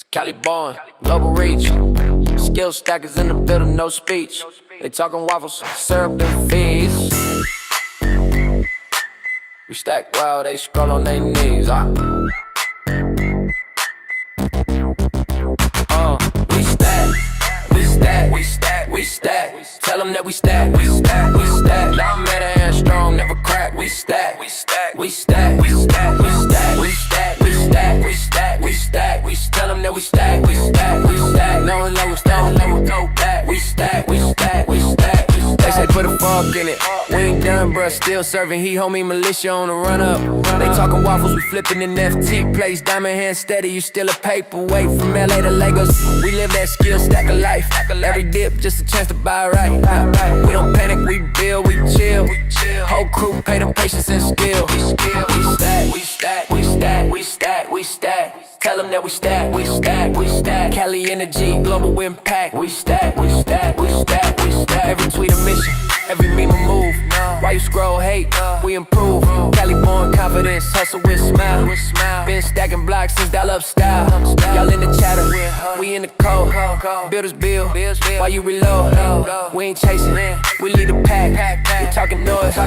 Caliborn, global reach. Skill stackers in the building, no speech. They talking waffles, syrup and fees. We stack while they scroll on their knees. We stack, we stack, we stack, we stack. Tell them that we stack, we stack, we stack. Now I'm mad and strong, never crack. We stack, we stack, we stack, we stack, we stack, we stack, we stack, we stack, we stack. We tell them that we stack, we stack, we stack. No one knows, don't never go back. We stack, we stack, we stack. They say put a fuck in it. We ain't done, bruh, still serving. He homie militia on the run up. They talking waffles, we flipping in FT plays. Diamond hand steady, you still a paperweight. From LA to Lagos, we live that skill stack of life. Every dip, just a chance to buy right. We don't panic, we build, we chill. Whole crew pay the patience and skill. We stack, we stack, we stack, we stack, we stack. Tell them that we stack, we stack, we stack. Cali energy, global impact. We stack, we stack, we stack, we stack. Every tweet a mission, every meme a move. Why you scroll hate? We improve. Cali born confidence, hustle with smile. Been stacking blocks since dial-up style. Y'all in the chatter, we in the code. Builders build, while you reload. We ain't chasing, we lead the pack. We talking noise,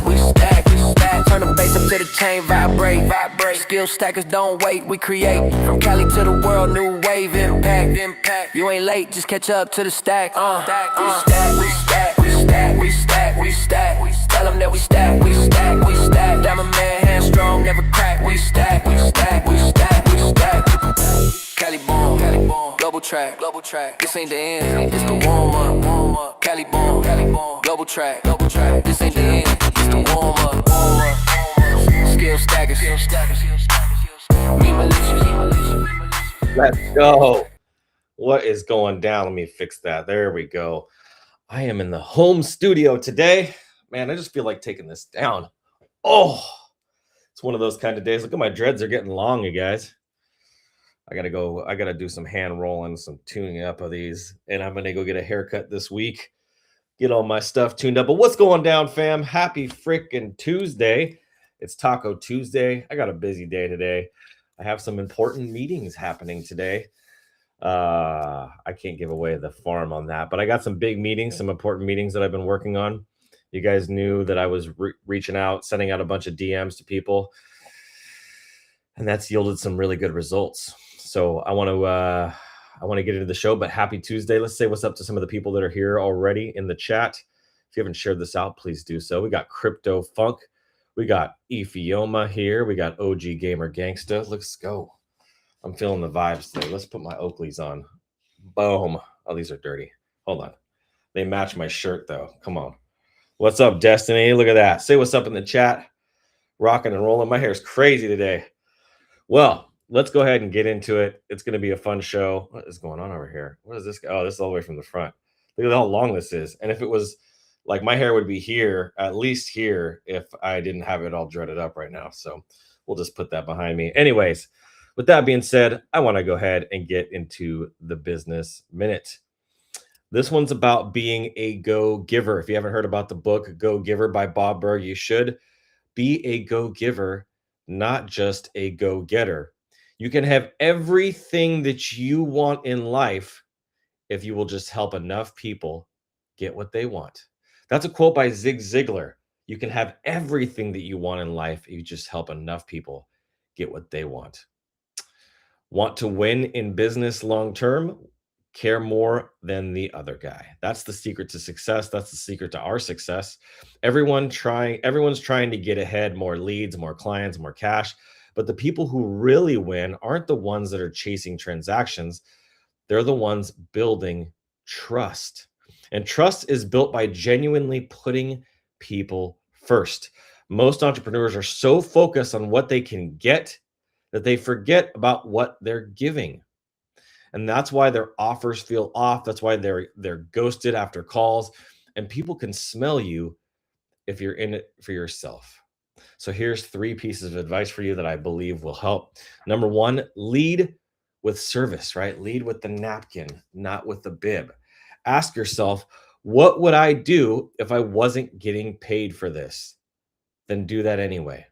we stack, we stack. Turn the bass up to the chain, vibrate. Skill stackers don't wait, we create. From Cali to the world, new wave impact. You ain't late, just catch up to the stack. We stack, we stack, we stack, we stack, we stack. Tell them that we stack, we stack, we stack. Diamond man, hand strong, never crack. We stack, we stack, we stack, we stack. Caliborn, global track. This ain't the end, it's the warm up. Caliborn, global track. This ain't the end, it's the warm up. Skill stackers. Me militia. Let's go. What is going down? Let me fix that. There we go. I am in the home studio today. Man, I just feel like taking this down. Oh, it's one of those kind of days. Look at my dreads are getting long, you guys. I gotta do some hand rolling, some tuning up of these, and I'm gonna go get a haircut this week, get all my stuff tuned up. But what's going down, fam? Happy freaking Tuesday. It's Taco Tuesday. I got a busy day today. I have some important meetings happening today. I can't give away the farm on that, but I got some big meetings, some important meetings that I've been working on. You guys knew that I was reaching out, sending out a bunch of DMs to people, and that's yielded some really good results. So I want to get into the show, but happy Tuesday. Let's say what's up to some of the people that are here already in the chat. If you haven't shared this out, please do so. We got Crypto Funk. We got Ephioma here. We got OG Gamer Gangsta. Let's go. I'm feeling the vibes today. Let's put my Oakleys on. Boom. Oh, these are dirty. Hold on. They match my shirt, though. Come on. What's up, Destiny? Look at that. Say what's up in the chat. Rocking and rolling. My hair's crazy today. Well, let's go ahead and get into it. It's going to be a fun show. What is going on over here? What is this? Oh, this is all the way from the front. Look at how long this is. And if it was like my hair would be here, at least here, if I didn't have it all dreaded up right now. So we'll just put that behind me. Anyways, with that being said, I want to go ahead and get into the business minute. This one's about being a go-giver. If you haven't heard about the book Go Giver by Bob Burg, you should. Be a go-giver, not just a go-getter. You can have everything that you want in life if you will just help enough people get what they want. That's a quote by Zig Ziglar. You can have everything that you want in life if you just help enough people get what they want. Want to win in business long-term? Care more than the other guy. That's the secret to success. That's the secret to our success. Everyone's trying to get ahead, more leads, more clients, more cash. But the people who really win aren't the ones that are chasing transactions. They're the ones building trust. And trust is built by genuinely putting people first. Most entrepreneurs are so focused on what they can get that they forget about what they're giving. And that's why their offers feel off. That's why they're ghosted after calls. And people can smell you if you're in it for yourself. So here's 3 pieces of advice for you that I believe will help. Number 1, lead with service, right? Lead with the napkin, not with the bib. Ask yourself, what would I do if I wasn't getting paid for this? Then do that anyway.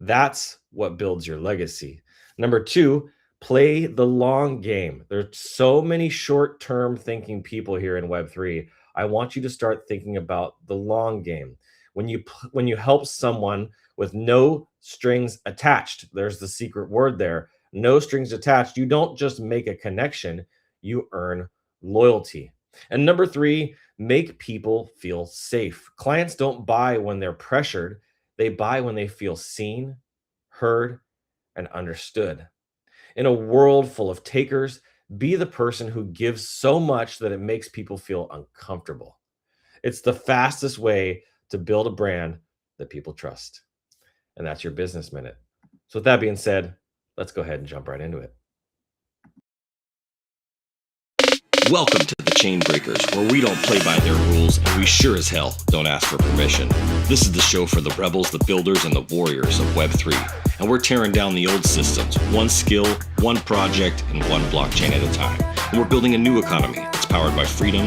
That's what builds your legacy. Number 2, Play the long game. There's so many short-term thinking people here in Web3. I want you to start thinking about the long game. When you help someone with no strings attached, there's the secret word there. No strings attached. You don't just make a connection, you earn loyalty. And number 3, make people feel safe. Clients don't buy when they're pressured. They buy when they feel seen, heard, and understood. In a world full of takers, be the person who gives so much that it makes people feel uncomfortable. It's the fastest way to build a brand that people trust. And that's your business minute. So, with that being said, let's go ahead and jump right into it. Welcome to the Chain Breakers, where we don't play by their rules and we sure as hell don't ask for permission. This is the show for the rebels, the builders, and the warriors of Web3. And we're tearing down the old systems, one skill, one project, and one blockchain at a time. And we're building a new economy that's powered by freedom,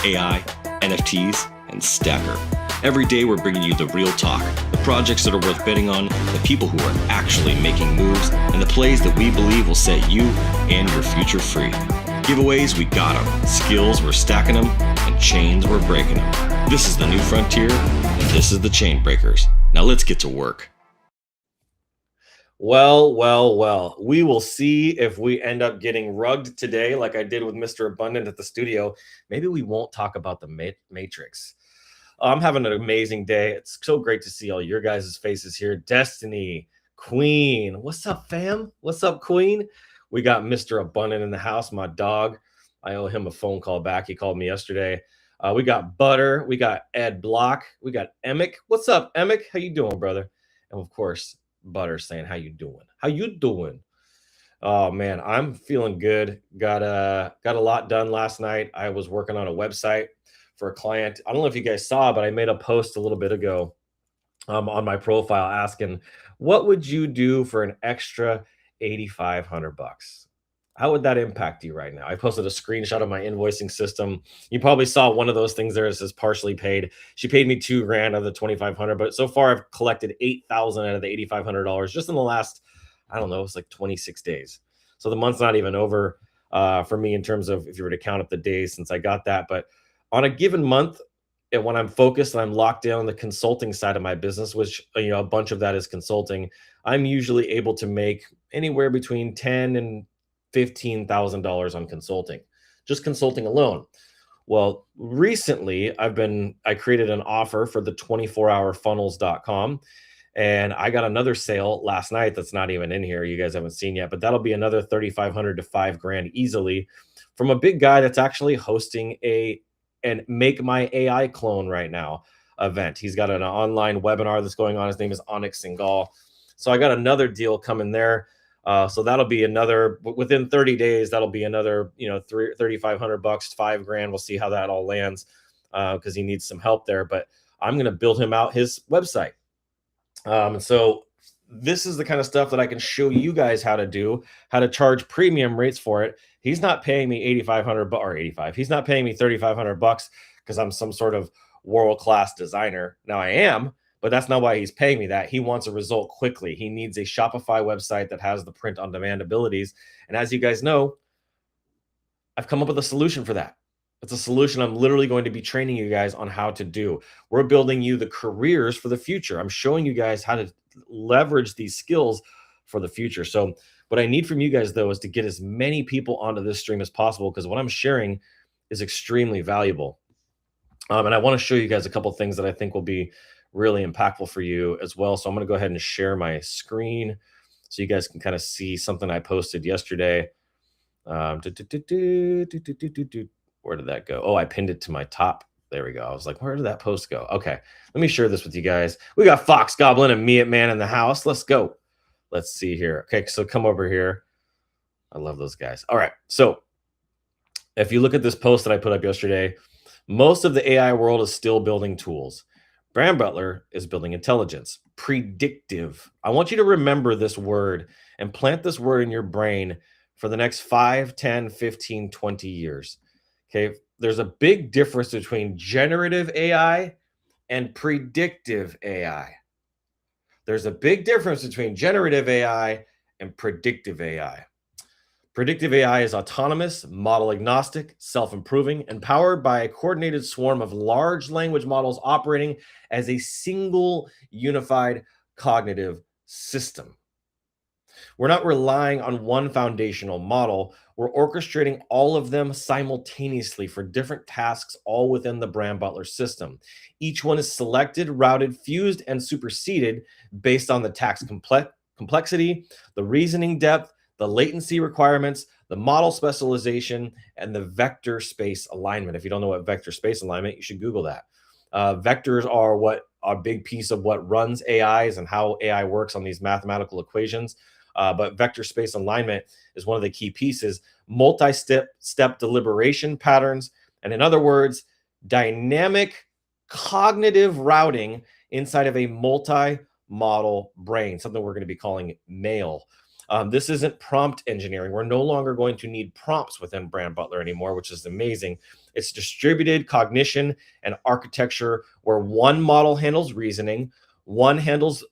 AI, NFTs, and Stacker. Every day we're bringing you the real talk, the projects that are worth betting on, the people who are actually making moves, and the plays that we believe will set you and your future free. Giveaways, we got them. Skills, we're stacking them. And chains, we're breaking them. This is the new frontier, and this is the Chain Breakers. Now let's get to work. Well. We will see if we end up getting rugged today like I did with Mr. Abundant at the studio. Maybe we won't talk about the Matrix. I'm having an amazing day. It's so great to see all your guys' faces here. Destiny, Queen. What's up, fam? What's up, Queen? We got Mr. Abundant in the house, my dog. I owe him a phone call back. He called me yesterday. We got Butter. We got Ed Block. We got Emick. What's up, Emick? How you doing, brother? And of course, Butter saying, how you doing? How you doing? Oh, man, I'm feeling good. Got a lot done last night. I was working on a website for a client. I don't know if you guys saw, but I made a post a little bit ago on my profile asking, what would you do for an extra $8,500? How would that impact you right now? I posted a screenshot of my invoicing system. You probably saw one of those things there. It says partially paid. She paid me $2,000 out of the 2,500, but so far I've collected $8,000 out of the $8,500 just in the last, I don't know, it's like 26 days. So the month's not even over for me in terms of if you were to count up the days since I got that. But on a given month, and when I'm focused and I'm locked down on the consulting side of my business, which, you know, a bunch of that is consulting, I'm usually able to make anywhere between $10,000 and $15,000 on consulting, just consulting alone. Well, recently I created an offer for the 24hourfunnels.com, and I got another sale last night that's not even in here. You guys haven't seen yet, but that'll be another 3,500 to $5,000 easily from a big guy that's actually hosting and Make My AI Clone right now event. He's got an online webinar that's going on. His name is Onyx Singal. So I got another deal coming there. So that'll be another, within 30 days, that'll be another, you know, $3,500, $5,000. We'll see how that all lands because he needs some help there. But I'm going to build him out his website. And so this is the kind of stuff that I can show you guys how to do, how to charge premium rates for it. He's not paying me 8,500 or 85. He's not paying me $3,500 because I'm some sort of world-class designer. Now I am, but that's not why he's paying me that. He wants a result quickly. He needs a Shopify website that has the print on demand abilities. And as you guys know, I've come up with a solution for that. It's a solution I'm literally going to be training you guys on how to do. We're building you the careers for the future. I'm showing you guys how to leverage these skills for the future. So what I need from you guys, though, is to get as many people onto this stream as possible because what I'm sharing is extremely valuable. And I want to show you guys a couple of things that I think will be really impactful for you as well. So I'm going to go ahead and share my screen so you guys can kind of see something I posted yesterday. Where did that go? Oh, I pinned it to my top. There we go. I was like, where did that post go? Okay, let me share this with you guys. We got Fox Goblin and Me At Man in the house. Let's go. Let's see here. Okay, so come over here. I love those guys. All right, so if you look at this post that I put up yesterday, most of the AI world is still building tools. Brand Butler is building intelligence, predictive. I want you to remember this word and plant this word in your brain for the next 5, 10, 15, 20 years. Okay, there's a big difference between generative AI and predictive AI. There's a big difference between generative AI and predictive AI. Predictive AI is autonomous, model agnostic, self-improving, and powered by a coordinated swarm of large language models operating as a single unified cognitive system. We're not relying on one foundational model. We're orchestrating all of them simultaneously for different tasks, all within the Brand Butler system. Each one is selected, routed, fused, and superseded based on the task complexity, the reasoning depth, the latency requirements, the model specialization, and the vector space alignment. If you don't know what vector space alignment, you should Google that. Vectors are what a big piece of what runs AIs and how AI works on these mathematical equations. But vector space alignment is one of the key pieces. Multi-step deliberation patterns, and in other words, dynamic cognitive routing inside of a multi-model brain, something we're going to be calling MAIL. This isn't prompt engineering. We're no longer going to need prompts within Brand Butler anymore, which is amazing. It's distributed cognition and architecture where one model handles reasoning, one handles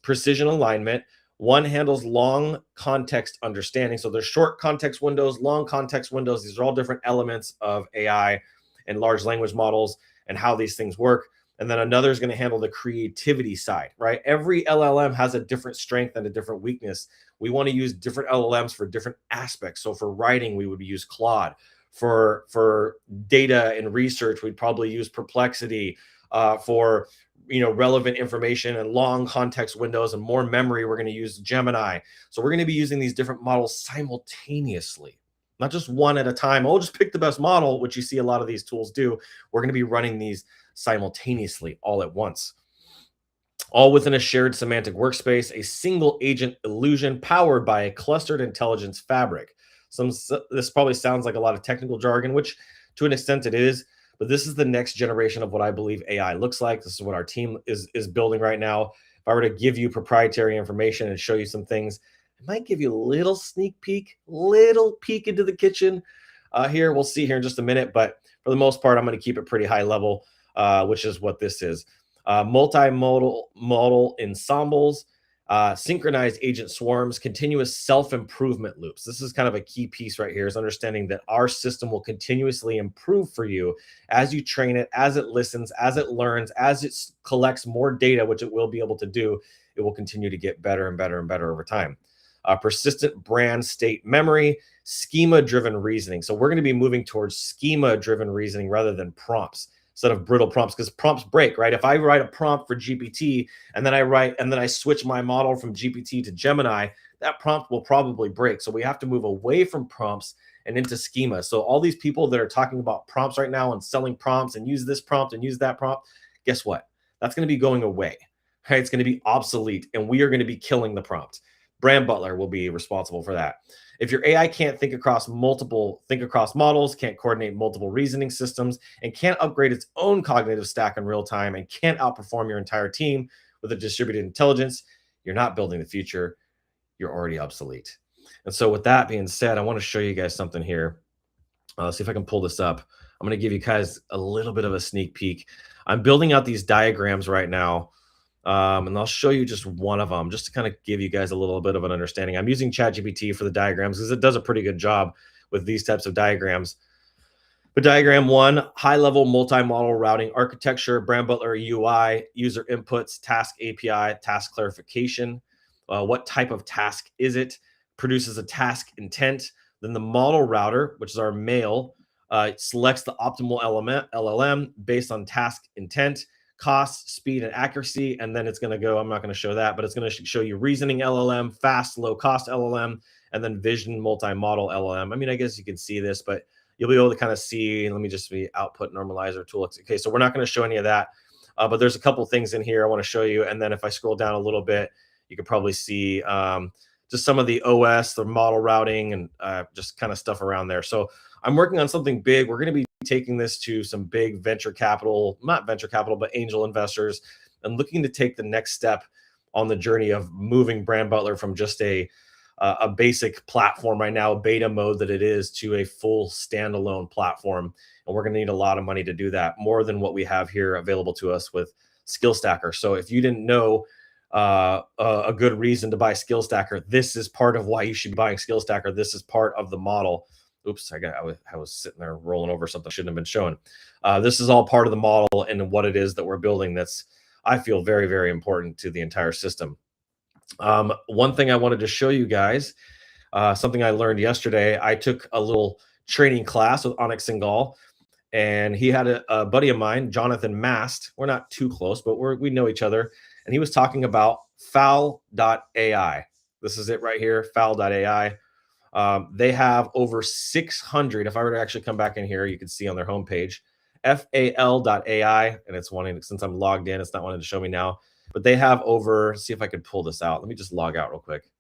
precision alignment, one handles long context understanding. So there's short context windows, long context windows. These are all different elements of AI and large language models and how these things work. And then another is going to handle the creativity side, right? Every LLM has a different strength and a different weakness. We want to use different LLMs for different aspects. So for writing, we would use Claude. For data and research, we'd probably use Perplexity. For relevant information and long context windows and more memory, we're going to use Gemini. So we're going to be using these different models simultaneously, not just one at a time. Oh, just pick the best model, which you see a lot of these tools do. We're going to be running these simultaneously all at once, all within a shared semantic workspace, a single agent illusion powered by a clustered intelligence fabric. This probably sounds like a lot of technical jargon, which to an extent it is, but this is the next generation of what I believe AI looks like. This is what our team is building right now. If I were to give you proprietary information and show you some things, I might give you a little sneak peek, little peek into the kitchen here. We'll see here in just a minute, but for the most part, I'm going to keep it pretty high level, which is what this is. Multimodal model ensembles, synchronized agent swarms, continuous self-improvement loops. This is kind of a key piece right here, is understanding that our system will continuously improve for you as you train it, as it listens, as it learns, as it collects more data, which it will be able to do. It will continue to get better and better and better over time. Persistent brand state memory, schema-driven reasoning. So we're going to be moving towards schema-driven reasoning rather than prompts, instead of brittle prompts, because prompts break, right? If I write a prompt for GPT and then I switch my model from GPT to Gemini, that prompt will probably break. So we have to move away from prompts and into schema. So all these people that are talking about prompts right now and selling prompts and use this prompt and use that prompt, guess what? That's going to be going away, right? It's going to be obsolete, and we are going to be killing the prompt. Brand Butler will be responsible for that. If your AI can't think across models, can't coordinate multiple reasoning systems, and can't upgrade its own cognitive stack in real time, and can't outperform your entire team with a distributed intelligence, you're not building the future. You're already obsolete. And so with that being said, I want to show you guys something here. See if I can pull this up. I'm going to give you guys a little bit of a sneak peek. I'm building out these diagrams right now. And I'll show you just one of them just to kind of give you guys a little bit of an understanding. I'm using ChatGPT for the diagrams because it does a pretty good job with these types of diagrams. But diagram 1, high-level multi-model routing architecture, Brand Butler UI, user inputs, task API, task clarification. What type of task is it? Produces a task intent. Then the model router, which is our MAIL, selects the optimal LLM based on task intent, cost, speed, and accuracy. And then it's going to go, I'm not going to show that, but it's going to show you reasoning LLM, fast, low cost LLM, and then vision multi-model LLM. I mean, I guess you can see this, but you'll be able to kind of see, let me just be output normalizer tool. Okay, so we're not going to show any of that, but there's a couple things in here I want to show you. And then if I scroll down a little bit, you can probably see just some of the OS, the model routing, and just kind of stuff around there. So I'm working on something big. We're going to be taking this to some big venture capital, not venture capital, but angel investors, and looking to take the next step on the journey of moving Brand Butler from just a basic platform right now, beta mode that it is, to a full standalone platform. And we're going to need a lot of money to do that, more than what we have here available to us with Skill Stacker. So if you didn't know, a good reason to buy Skill Stacker. This is part of why you should be buying Skill Stacker. This is part of the model. Oops, I was sitting there rolling over something shouldn't have been shown. This is all part of the model and what it is that we're building. That's, I feel, very, very important to the entire system. One thing I wanted to show you guys, something I learned yesterday. I took a little training class with Onyx Singal, and he had a buddy of mine, Jonathan Mast. We're not too close, but we know each other. And he was talking about foul.ai. This is it right here, foul.ai. They have over 600. If I were to actually come back in here, you can see on their homepage, fal.ai, and it's wanting, since I'm logged in, it's not wanting to show me now, but they have over, see if I could pull this out. Let me just log out real quick.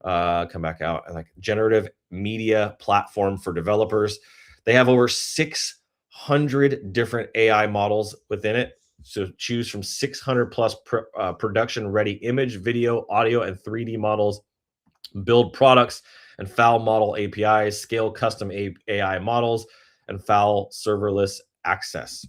Come back out. Like generative media platform for developers. They have over 600 different AI models within it. So choose from 600 plus production ready image, video, audio, and 3D models, build products and foul model APIs, scale custom AI models, and foul serverless access.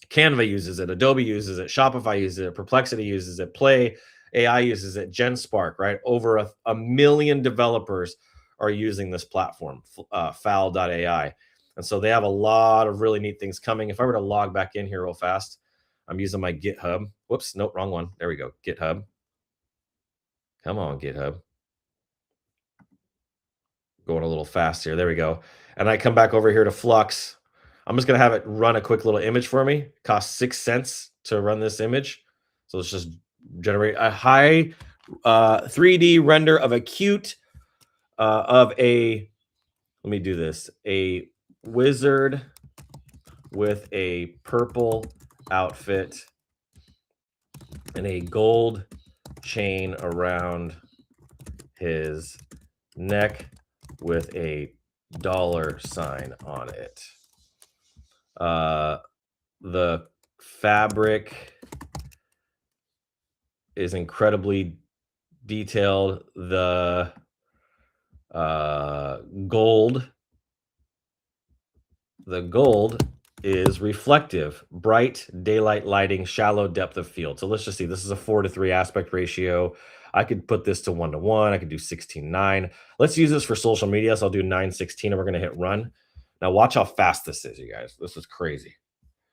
Canva uses it, Adobe uses it, Shopify uses it, Perplexity uses it, Play AI uses it, GenSpark, right? Over a million developers are using this platform, foul.ai. And so they have a lot of really neat things coming. If I were to log back in here real fast, I'm using my GitHub. Whoops, nope, wrong one. There we go, GitHub. Come on, GitHub. Going a little fast here. There we go. And I come back over here to Flux. I'm just going to have it run a quick little image for me. Costs 6 cents to run this image. So let's just generate a high 3D render of a cute, let me do this, a wizard with a purple outfit and a gold chain around his neck with a $sign on it. The fabric is incredibly detailed. The gold is reflective, bright daylight lighting, shallow depth of field. So let's just see, this is a 4:3 aspect ratio. I could put this to 1:1. I could do 16:9. Let's use this for social media. So I'll do 9:16 and we're going to hit run. Now watch how fast this is, you guys. This is crazy.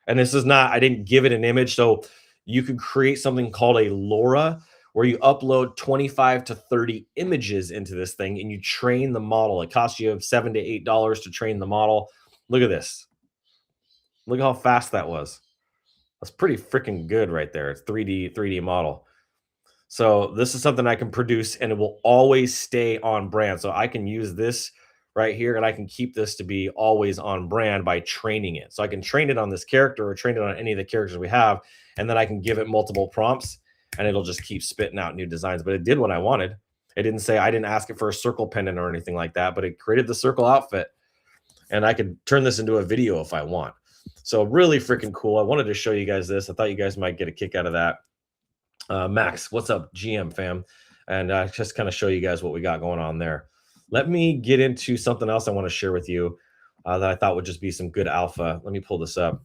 And this is not, I didn't give it an image. So you could create something called a LoRa, where you upload 25 to 30 images into this thing and you train the model. It costs you $7 to $8 to train the model. Look at this. Look how fast that was. That's pretty freaking good right there. It's 3D model. So this is something I can produce and it will always stay on brand. So I can use this right here and I can keep this to be always on brand by training it. So I can train it on this character or train it on any of the characters we have. And then I can give it multiple prompts and it'll just keep spitting out new designs. But it did what I wanted. It didn't say, I didn't ask it for a circle pendant or anything like that, but it created the circle outfit. And I could turn this into a video if I want. So really freaking cool. I wanted to show you guys this. I thought you guys might get a kick out of that. Max, what's up, GM fam? And just kind of show you guys what we got going on there. Let me get into something else I want to share with you that I thought would just be some good alpha. Let me pull this up.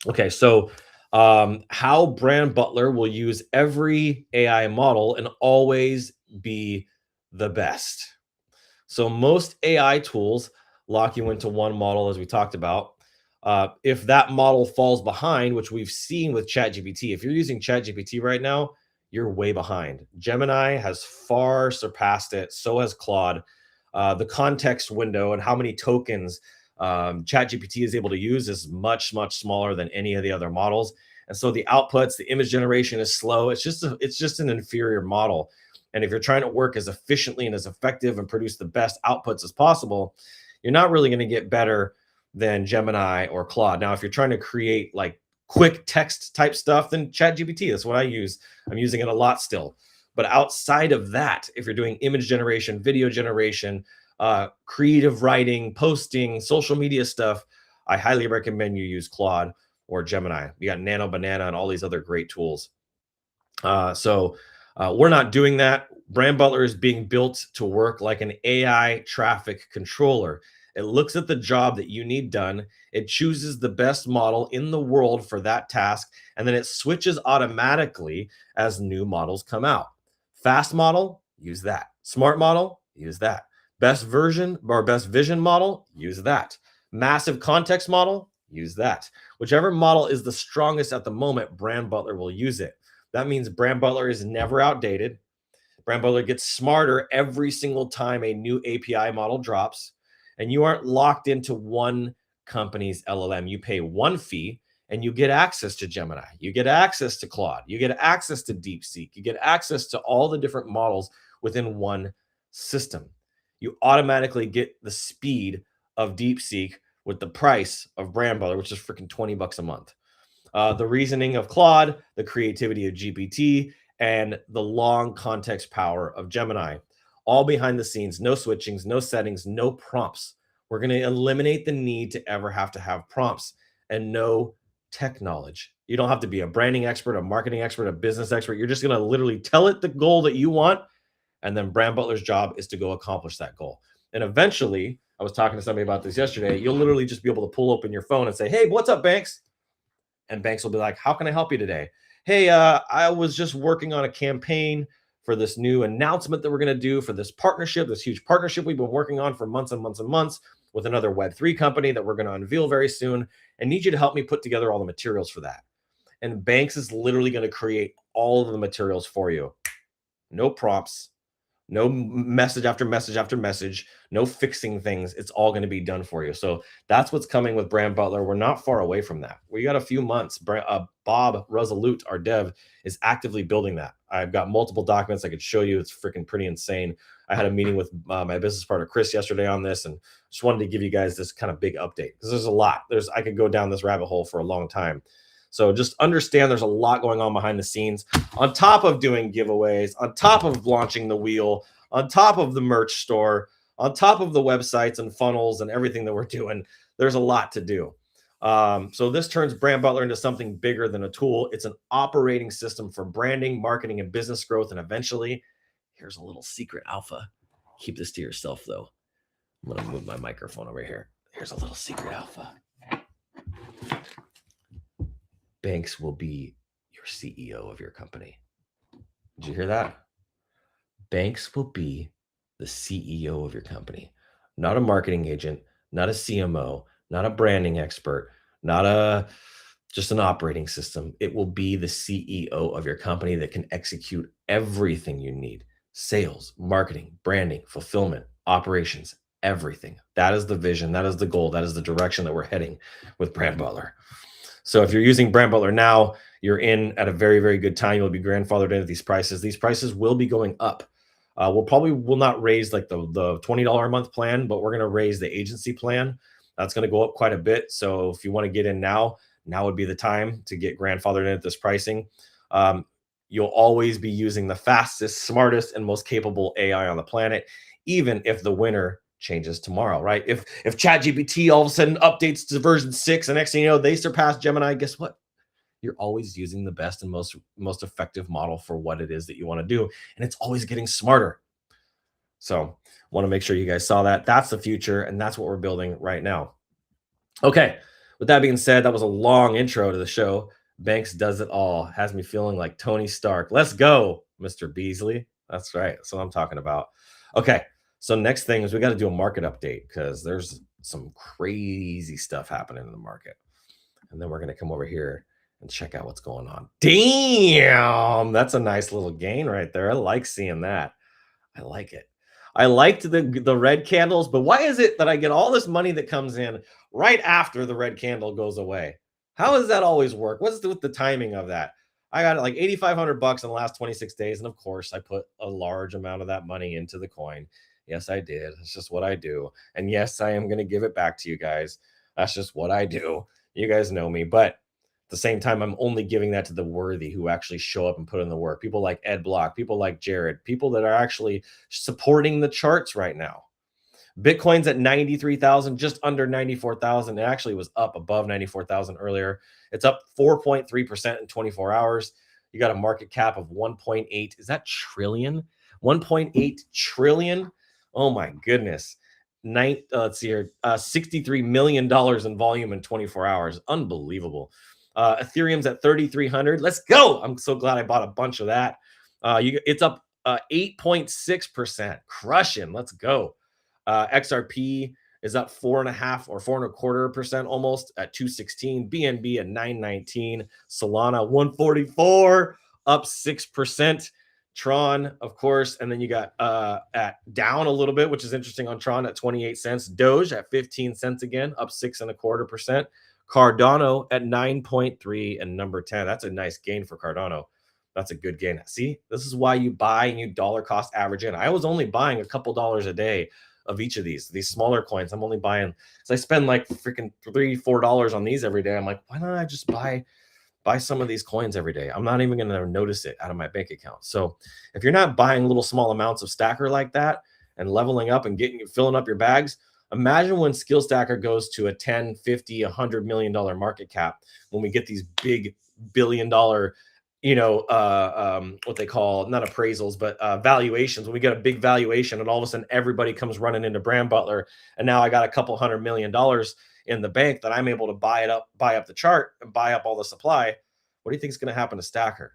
Okay, so how Brand Butler will use every AI model and always be the best. So most AI tools lock you into one model, as we talked about. If that model falls behind, which we've seen with ChatGPT, if you're using ChatGPT right now, you're way behind. Gemini has far surpassed it. So has Claude. The context window and how many tokens ChatGPT is able to use is much, much smaller than any of the other models. And so the outputs, the image generation is slow. It's just an inferior model. And if you're trying to work as efficiently and as effective and produce the best outputs as possible, you're not really going to get better than Gemini or Claude. Now, if you're trying to create like quick text type stuff, then ChatGPT, that's what I use. I'm using it a lot still. But outside of that, if you're doing image generation, video generation, creative writing, posting, social media stuff, I highly recommend you use Claude or Gemini. You got Nano Banana and all these other great tools. So we're not doing that. Brand Butler is being built to work like an AI traffic controller. It looks at the job that you need done. It chooses the best model in the world for that task, and then it switches automatically as new models come out. Fast model, use that. Smart model, use that. Best version or best vision model, use that. Massive context model, use that. Whichever model is the strongest at the moment, Brand Butler will use it. That means Brand Butler is never outdated. Brand Butler gets smarter every single time a new API model drops, and you aren't locked into one company's LLM. You pay one fee and you get access to Gemini. You get access to Claude. You get access to DeepSeek. You get access to all the different models within one system. You automatically get the speed of DeepSeek with the price of Brand Butler, which is freaking $20 a month. The reasoning of Claude, the creativity of GPT, and the long context power of Gemini, all behind the scenes, no switchings, no settings, no prompts. We're going to eliminate the need to ever have to have prompts and no tech knowledge. You don't have to be a branding expert, a marketing expert, a business expert. You're just going to literally tell it the goal that you want, and then Brand Butler's job is to go accomplish that goal. And eventually, I was talking to somebody about this yesterday, you'll literally just be able to pull open your phone and say, hey, what's up, Banks? And Banks will be like, how can I help you today? Hey, I was just working on a campaign for this new announcement that we're going to do for this partnership, this huge partnership we've been working on for months and months and months with another Web3 company that we're going to unveil very soon, and need you to help me put together all the materials for that. And Banks is literally going to create all of the materials for you. No prompts, no message after message after message, no fixing things. It's all going to be done for you. So that's what's coming with Brand Butler. We're not far away from that. We got a few months. Bob Resolute, our dev, is actively building that. I've got multiple documents I could show you. It's freaking pretty insane. I had a meeting with my business partner, Chris, yesterday on this, and just wanted to give you guys this kind of big update because there's a lot. I could go down this rabbit hole for a long time. So just understand there's a lot going on behind the scenes, on top of doing giveaways, on top of launching the wheel, on top of the merch store, on top of the websites and funnels and everything that we're doing. There's a lot to do. So this turns Brand Butler into something bigger than a tool. It's an operating system for branding, marketing, and business growth. And eventually, here's a little secret alpha. Keep this to yourself, though. I'm going to move my microphone over here. Here's a little secret alpha. Banks will be your CEO of your company. Did you hear that? Banks will be the CEO of your company, not a marketing agent, not a CMO, not a branding expert, not just an operating system. It will be the CEO of your company that can execute everything you need: sales, marketing, branding, fulfillment, operations, everything. That is the vision. That is the goal. That is the direction that we're heading with Brand Butler. So if you're using Brand Butler now, you're in at a very, very good time. You'll be grandfathered into these prices. These prices will be going up. We'll not raise like the $20 a month plan, but we're going to raise the agency plan. That's going to go up quite a bit. So if you want to get in now would be the time to get grandfathered in at this pricing. You'll always be using the fastest, smartest, and most capable AI on the planet, even if the winner changes tomorrow, right? If ChatGPT all of a sudden updates to version 6 and next thing you know, they surpass Gemini, guess what? You're always using the best and most effective model for what it is that you want to do. And it's always getting smarter. So want to make sure you guys saw that. That's the future. And that's what we're building right now. Okay. With that being said, that was a long intro to the show. Banks does it all. Has me feeling like Tony Stark. Let's go, Mr. Beasley. That's right. That's what I'm talking about. Okay. So next thing is we got to do a market update because there's some crazy stuff happening in the market. And then we're going to come over here and check out what's going on. Damn, that's a nice little gain right there. I like seeing that. I like it. I liked the red candles, but why is it that I get all this money that comes in right after the red candle goes away? How does that always work? What's with the timing of that? I got like $8,500 in the last 26 days. And of course, I put a large amount of that money into the coin. Yes, I did. It's just what I do. And yes, I am going to give it back to you guys. That's just what I do. You guys know me. But at the same time, I'm only giving that to the worthy who actually show up and put in the work. People like Ed Block, people like Jared, people that are actually supporting the charts right now. Bitcoin's at 93,000, just under 94,000. It actually was up above 94,000 earlier. It's up 4.3% in 24 hours. You got a market cap of 1.8. Is that trillion? 1.8 trillion. Oh my goodness. let's see here, $63 million in volume in 24 hours. Unbelievable. Ethereum's at 3,300. Let's go. I'm so glad I bought a bunch of that. It's up 8.6%. Crushing. Let's go. XRP is up 4.5 or 4.25% almost at 216. BNB at 919. Solana 144, up 6%. Tron, of course, and then you got at down a little bit, which is interesting on Tron at 28 cents. Doge at 15 cents again, up 6.25%. Cardano at 9.3 and number 10. That's a nice gain for Cardano. That's a good gain. See, this is why you buy and you dollar cost average in. I was only buying a couple dollars a day of each of these smaller coins. I'm only buying, so I spend like freaking $3-4 on these every day. I'm like, why don't I just buy some of these coins every day? I'm not even going to notice it out of my bank account. So if you're not buying little small amounts of Stacker like that and leveling up and filling up your bags, imagine when Skill Stacker goes to a 10, 50, $100 million market cap, when we get these big billion-dollar, what they call, not appraisals, but valuations. When we get a big valuation and all of a sudden everybody comes running into Brand Butler, and now I got a couple $100 million in the bank that I'm able to buy up the chart and buy up all the supply. What do you think is going to happen to Stacker?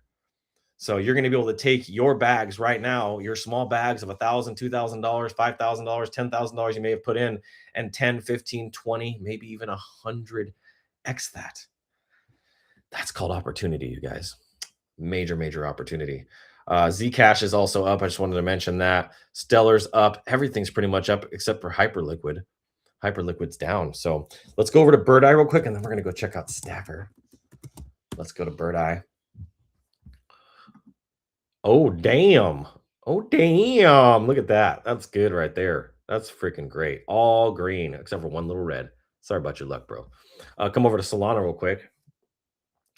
So you're going to be able to take your bags right now, your small bags of $1,000, $2,000, $5,000, $10,000 you may have put in, and 10, 15, 20, maybe even 100x that. That's called opportunity, you guys. Major opportunity. Zcash is also up. I just wanted to mention that. Stellar's up. Everything's pretty much up except for Hyperliquid. Hyperliquid's down. So let's go over to Bird Eye real quick, and then we're going to go check out Stacker. Let's go to Bird Eye. Oh, damn. Oh, damn. Look at that. That's good right there. That's freaking great. All green except for one little red. Sorry about your luck, bro. Come over to Solana real quick.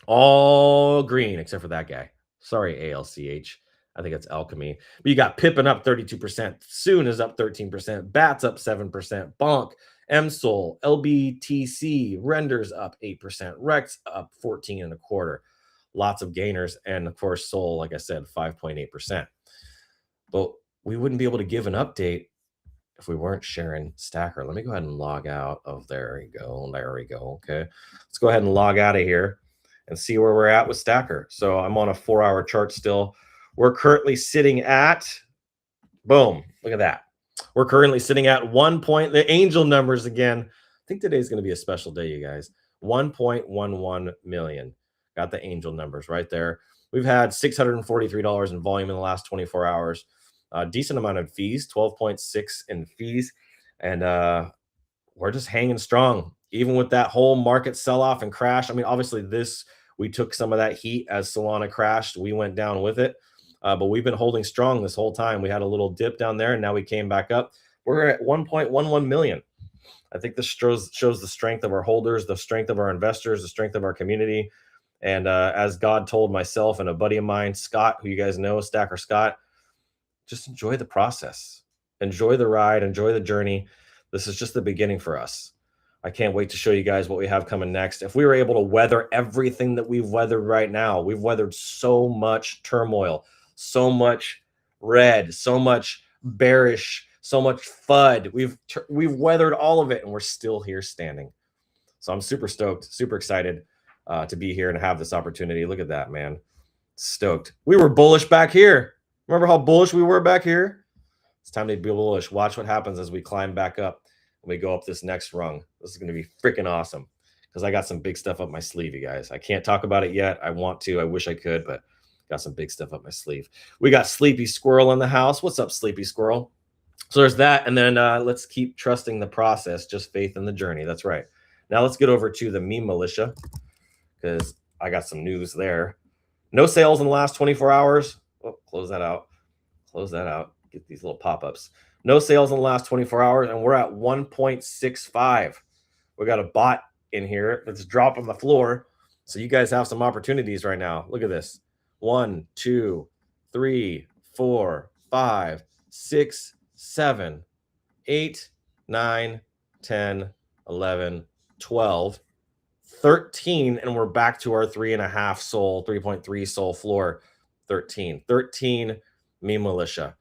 All green except for that guy. Sorry, ALCH. I think it's Alchemy. But you got Pippin up 32%. Soon is up 13%. Bats up 7%. Bonk, MSOL, LBTC, Renders up 8%. Rex up 14.25%. Lots of gainers. And of course, Sol, like I said, 5.8%. But we wouldn't be able to give an update if we weren't sharing Stacker. Let me go ahead and log out of there. We go. There we go. Okay. Let's go ahead and log out of here and see where we're at with Stacker. So I'm on a 4-hour chart still. We're currently sitting at, boom, look at that. We're currently sitting at 1 point, the angel numbers again. I think today's going to be a special day, you guys. 1.11 million. Got the angel numbers right there. We've had $643 in volume in the last 24 hours. Decent amount of fees, 12.6 in fees. And we're just hanging strong, even with that whole market sell-off and crash. I mean, obviously we took some of that heat as Solana crashed. We went down with it. But we've been holding strong this whole time. We had a little dip down there, and now we came back up. We're at 1.11 million. I think this shows the strength of our holders, the strength of our investors, the strength of our community. And as God told myself and a buddy of mine, Scott, who you guys know, Stacker Scott, just enjoy the process. Enjoy the ride. Enjoy the journey. This is just the beginning for us. I can't wait to show you guys what we have coming next. If we were able to weather everything that we've weathered right now, we've weathered so much turmoil, so much red, so much bearish, so much FUD. We've weathered all of it, and we're still here standing. So I'm super stoked, super excited to be here and have this opportunity. Look at that, man. Stoked. We were bullish back here. Remember how bullish we were back here? It's time to be bullish. Watch what happens as we climb back up and we go up this next rung. This is going to be freaking awesome because I got some big stuff up my sleeve, you guys. I can't talk about it yet. I want to. I wish I could, but got some big stuff up my sleeve. We got Sleepy Squirrel in the house. What's up, Sleepy Squirrel? So there's that. And then let's keep trusting the process. Just faith in the journey. That's right. Now let's get over to the meme militia because I got some news there. No sales in the last 24 hours. Oh, close that out. Close that out. Get these little pop-ups. No sales in the last 24 hours, and we're at 1.65. We got a bot in here that's dropping the floor. So you guys have some opportunities right now. Look at this. 1, 2, 3, 4, 5, 6, 7, 8, 9, 10, 11, 12, 13, and we're back to our 3.5 soul, 3.3 soul floor. 13 meme militia.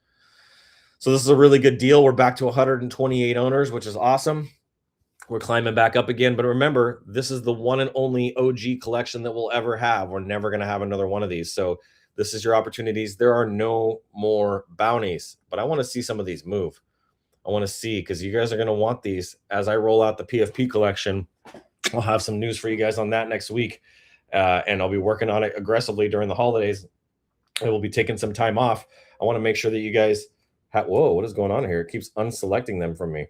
So this is a really good deal. We're back to 128 owners, which is awesome. We're climbing back up again. But remember, this is the one and only OG collection that we'll ever have. We're never going to have another one of these. So this is your opportunities. There are no more bounties, but I want to see some of these move. I want to see, because you guys are going to want these as I roll out the PFP collection. I'll have some news for you guys on that next week. And I'll be working on it aggressively during the holidays. I will be taking some time off. I want to make sure that you guys have, whoa, what is going on here? It keeps unselecting them from me.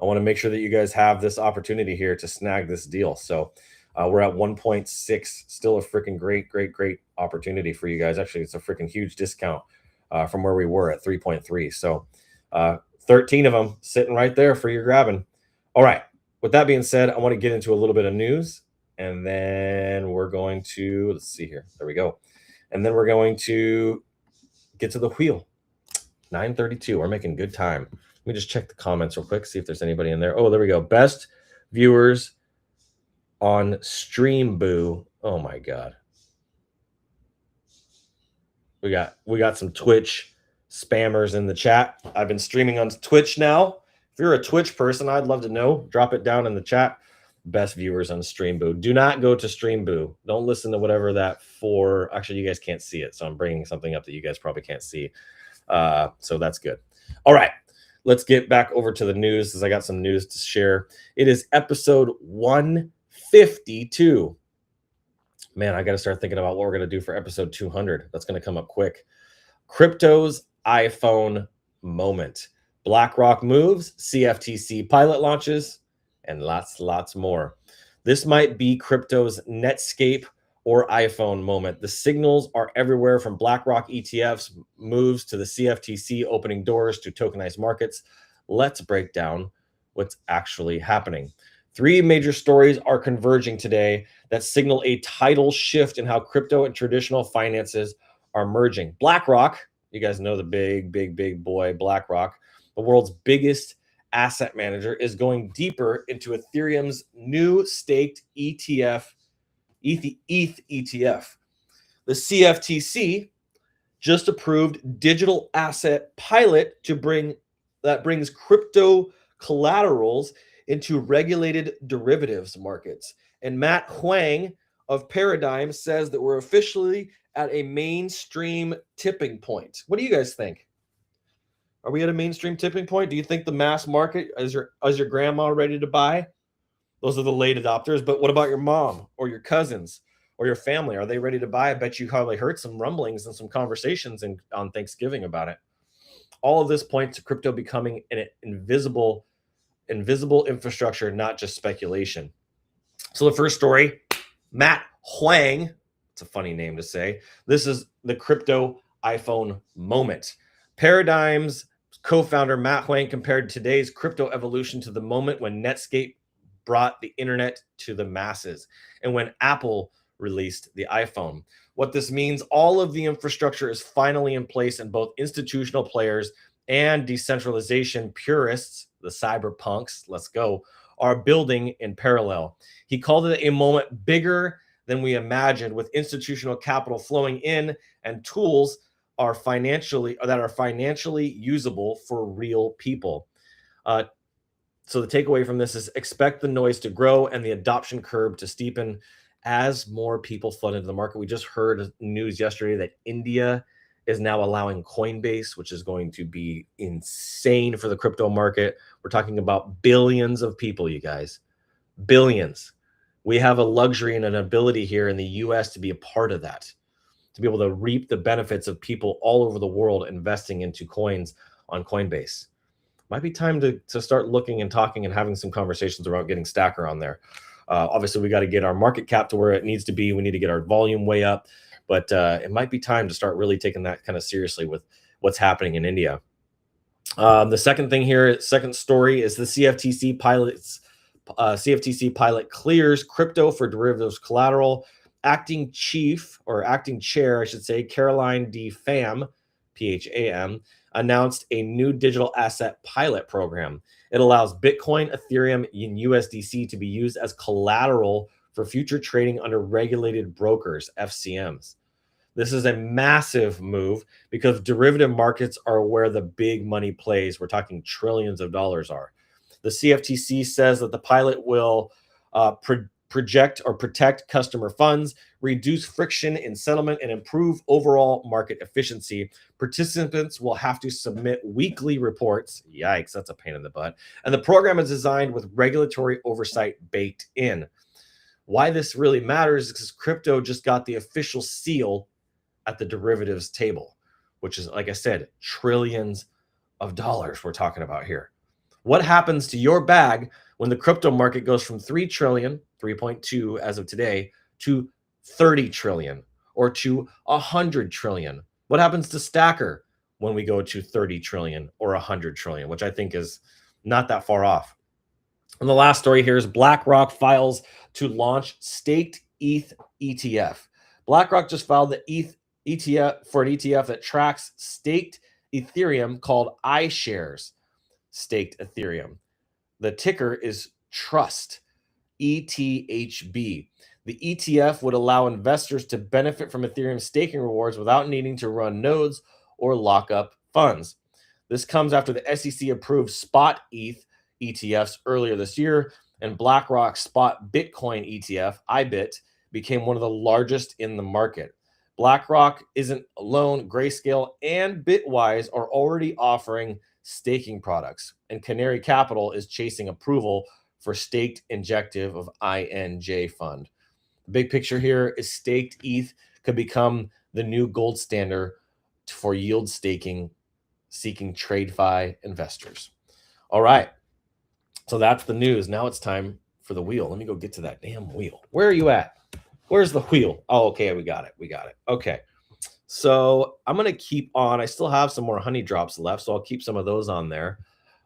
I want to make sure that you guys have this opportunity here to snag this deal. So we're at 1.6, still a freaking great opportunity for you guys. Actually, it's a freaking huge discount from where we were at 3.3. So 13 of them sitting right there for your grabbing. All right. With that being said, I want to get into a little bit of news, and then we're going to, let's see here. There we go. And then we're going to get to the wheel. 9:32. We're making good time. Let me just check the comments real quick, see if there's anybody in there. Oh, there we go. Best viewers on Streamboo. Oh my God. We got some Twitch spammers in the chat. I've been streaming on Twitch now. If you're a Twitch person, I'd love to know. Drop it down in the chat. Best viewers on Streamboo. Do not go to Streamboo. Don't listen to whatever that for. Actually, you guys can't see it, so I'm bringing something up that you guys probably can't see. So that's good. All right. Let's get back over to the news, as I got some news to share. It is episode 152. Man, I got to start thinking about what we're going to do for episode 200. That's going to come up quick. Crypto's iPhone moment. BlackRock moves, CFTC pilot launches, and lots more. This might be crypto's Netscape or iPhone moment. The signals are everywhere, from BlackRock ETFs moves to the CFTC opening doors to tokenized markets. Let's break down what's actually happening. 3 major stories are converging today that signal a tidal shift in how crypto and traditional finances are merging. BlackRock, you guys know the big boy BlackRock, the world's biggest asset manager, is going deeper into Ethereum's new staked ETF. ETH ETF. The CFTC just approved digital asset pilot that brings crypto collaterals into regulated derivatives markets. And Matt Huang of Paradigm says that we're officially at a mainstream tipping point. What do you guys think? Are we at a mainstream tipping point? Do you think the mass market, is your grandma ready to buy? Those are the late adopters. But what about your mom or your cousins or your family? Are they ready to buy? I bet you probably heard some rumblings and some conversations on Thanksgiving about it. All of this points to crypto becoming an invisible infrastructure, not just speculation. So the first story, Matt Huang, it's a funny name to say. This is the crypto iPhone moment. Paradigm's co-founder Matt Huang compared today's crypto evolution to the moment when Netscape brought the internet to the masses and when Apple released the iPhone. What this means, all of the infrastructure is finally in place, and both institutional players and decentralization purists, the cyberpunks, let's go, are building in parallel. He called it a moment bigger than we imagined, with institutional capital flowing in and tools are financially usable for real people. So the takeaway from this is expect the noise to grow and the adoption curve to steepen as more people flood into the market. We just heard news yesterday that India is now allowing Coinbase, which is going to be insane for the crypto market. We're talking about billions of people, you guys. Billions. We have a luxury and an ability here in the US to be a part of that, to be able to reap the benefits of people all over the world investing into coins on Coinbase. Might be time to start looking and talking and having some conversations about getting Stacker on there. Obviously, we got to get our market cap to where it needs to be. We need to get our volume way up. But it might be time to start really taking that kind of seriously with what's happening in India. The second thing here, second story, is the CFTC pilot clears crypto for derivatives collateral. Acting chair, I should say, Caroline D. Pham, Pham, announced a new digital asset pilot program. It allows Bitcoin, Ethereum, and USDC to be used as collateral for future trading under regulated brokers, FCMs. This is a massive move because derivative markets are where the big money plays. We're talking trillions of dollars are. The CFTC says that the pilot will project or protect customer funds, reduce friction in settlement, and improve overall market efficiency. Participants will have to submit weekly reports. Yikes, that's a pain in the butt. And the program is designed with regulatory oversight baked in. Why this really matters is because crypto just got the official seal at the derivatives table, which is, like I said, trillions of dollars we're talking about here. What happens to your bag when the crypto market goes from 3 trillion, 3.2 as of today, to 30 trillion or to 100 trillion? What happens to Stacker when we go to 30 trillion or 100 trillion, which I think is not that far off? And the last story here is BlackRock files to launch staked ETH ETF. BlackRock just filed the ETH ETF for an ETF that tracks staked Ethereum called iShares staked Ethereum. The ticker is TRUST, ETHB. The ETF would allow investors to benefit from Ethereum staking rewards without needing to run nodes or lock up funds. This comes after the SEC approved spot ETH ETFs earlier this year, and BlackRock's spot Bitcoin ETF, IBIT, became one of the largest in the market. BlackRock isn't alone. Grayscale and Bitwise are already offering staking products, and Canary Capital is chasing approval for staked injective of INJ fund. The big picture here is staked ETH could become the new gold standard for yield staking seeking TradeFi investors. All right, so that's the news. Now it's time for the wheel. Let me go get to that damn wheel. Where are you at? Where's the wheel? Oh, okay, we got it. Okay. So I'm going to keep on. I still have some more honey drops left, so I'll keep some of those on there.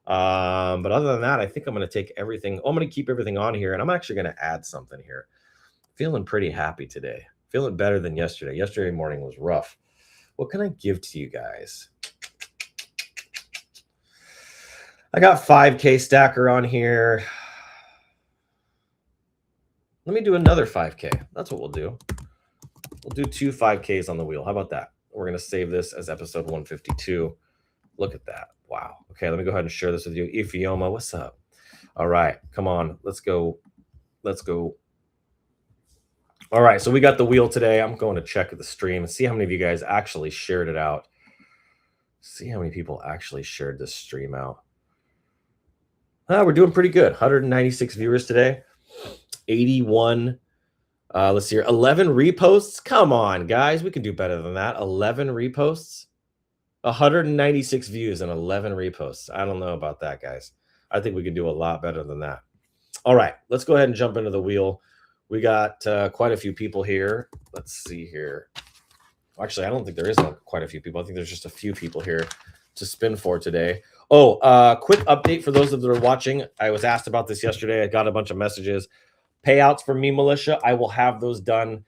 But other than that, I think I'm going to take everything. I'm going to keep everything on here, and I'm actually going to add something here. Feeling pretty happy today. Feeling better than yesterday. Yesterday morning was rough. What can I give to you guys? I got 5K stacker on here. Let me do another 5K. That's what we'll do. We'll do 2 5Ks on the wheel. How about that? We're going to save this as episode 152. Look at that. Wow. Okay, let me go ahead and share this with you. Ifioma, what's up? All right, come on. Let's go. All right, so we got the wheel today. I'm going to check the stream and see how many of you guys actually shared it out. See how many people actually shared this stream out. We're doing pretty good. 196 viewers today. 81 let's see here, 11 reposts. Come on, guys, we can do better than that. 11 reposts, 196 views, and 11 reposts. I don't know about that, guys. I think we can do a lot better than that. All right, let's go ahead and jump into the wheel. We got quite a few people here. Let's see here. Actually, I don't think there is quite a few people. I think there's just a few people here to spin for today. Oh, quick update for those that are watching. I was asked about this yesterday. I got a bunch of messages. Payouts for Meme Militia, I will have those done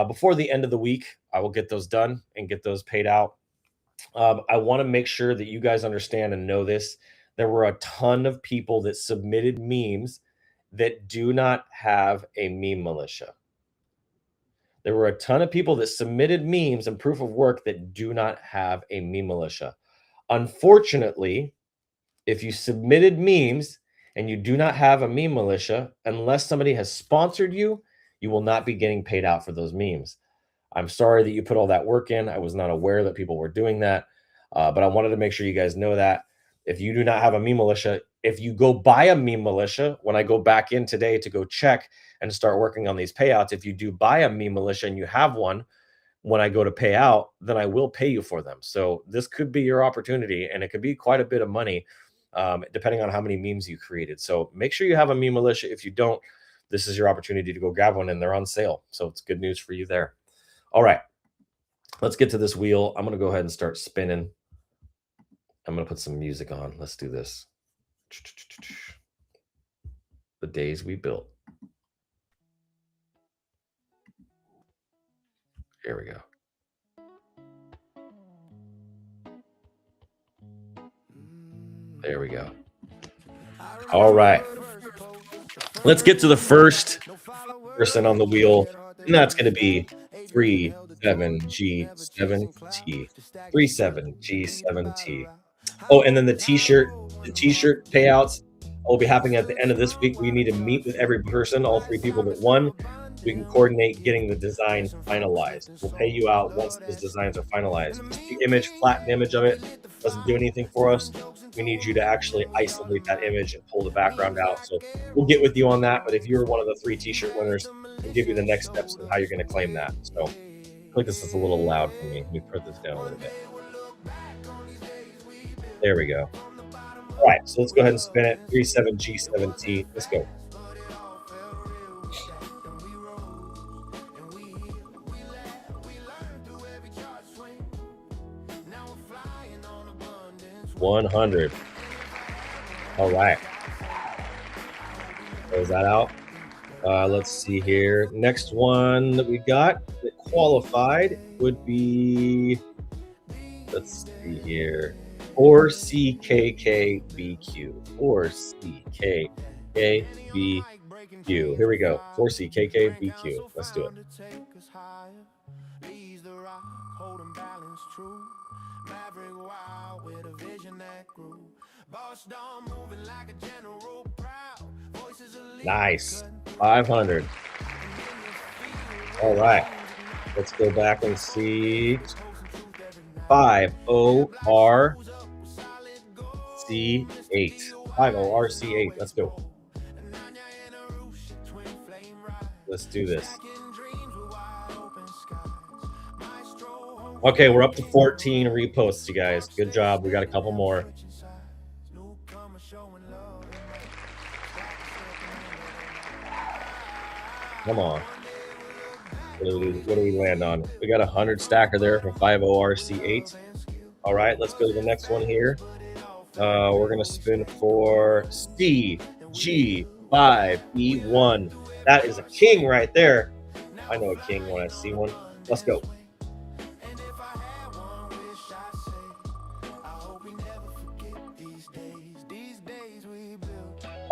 before the end of the week. I will get those done and get those paid out. I want to make sure that you guys understand and know this. There were a ton of people that submitted memes that do not have a Meme Militia. There were a ton of people that submitted memes and proof of work that do not have a Meme Militia. Unfortunately, if you submitted memes and you do not have a Meme Militia, unless somebody has sponsored you, you will not be getting paid out for those memes. I'm sorry that you put all that work in. I was not aware that people were doing that, but I wanted to make sure you guys know that. If you do not have a Meme Militia, if you go buy a Meme Militia, when I go back in today to go check and start working on these payouts, if you do buy a Meme Militia and you have one, when I go to pay out, then I will pay you for them. So this could be your opportunity, and it could be quite a bit of money, depending on how many memes you created. So make sure you have a Meme Militia. If you don't, this is your opportunity to go grab one, and they're on sale. So it's good news for you there. All right, let's get to this wheel. I'm going to go ahead and start spinning. I'm going to put some music on. Let's do this. The days we built. Here we go. There we go. All right. Let's get to the first person on the wheel, and that's going to be 3 37G7T. 37G7T. Oh, and then the t-shirt payouts will be happening at the end of this week. We need to meet with every person, all 3 people that won. We can coordinate getting the design finalized. We'll pay you out once those designs are finalized. Just the image, flatten image of it doesn't do anything for us. We need you to actually isolate that image and pull the background out. So we'll get with you on that. But if you're one of the 3 t-shirt winners, we'll give you the next steps on how you're going to claim that. So I think this is a little loud for me. Let me put this down a little bit. There we go. All right, so let's go ahead and spin it. 37G7T. Let's go. $100. All right. Close that out. Let's see here. Next one that we got that qualified would be, let's see here, 4CKKBQ. 4CKKBQ. Here we go. 4CKKBQ. Let's do it. Nice. 500. All right. Let's go back and see. 50RC8. 50RC8. Let's go. Let's do this. Okay, we're up to 14 reposts, you guys. Good job. We got a couple more. Come on. What do we land on? We got 100 stacker there for 50RC8. All right, let's go to the next one here. We're going to spin for CG5E1. That is a king right there. I know a king when I see one. Let's go.